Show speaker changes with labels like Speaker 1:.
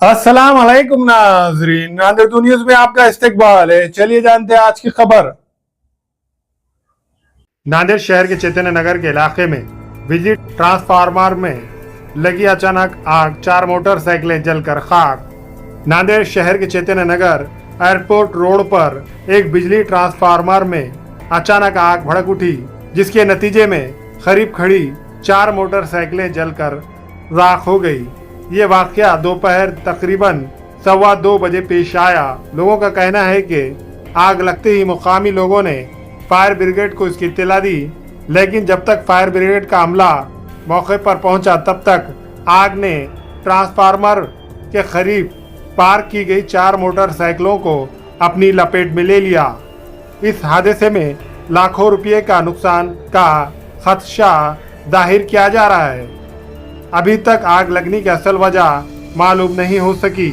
Speaker 1: अस्सलाम वालेकुम नाजरीन, नादिर टू न्यूज़ में आपका इस्तकबाल है। चलिए जानते हैं आज की खबर। नांदेड़ शहर के चैतन्य नगर के इलाके में बिजली ट्रांसफार्मर में लगी अचानक आग, 4 मोटरसाइकिलें जलकर खाक। नांदेड़ शहर के चैतन्य नगर एयरपोर्ट रोड पर एक बिजली ट्रांसफार्मर में अचानक आग भड़क उठी, जिसके नतीजे में करीब खड़ी 4 मोटरसाइकिलें जलकर राख हो गई। ये वाकया दोपहर तकरीबन 1:15 बजे पेश आया। लोगों का कहना है कि आग लगते ही मुकामी लोगों ने फायर ब्रिगेड को इसकी इत्तला दी, लेकिन जब तक फायर ब्रिगेड का अमला मौके पर पहुंचा तब तक आग ने ट्रांसफार्मर के करीब पार्क की गई 4 मोटरसाइकिलों को अपनी लपेट में ले लिया। इस हादसे में लाखों रुपये का नुकसान का खदशा जाहिर किया जा रहा है। अभी तक आग लगने की असल वजह मालूम नहीं हो सकी।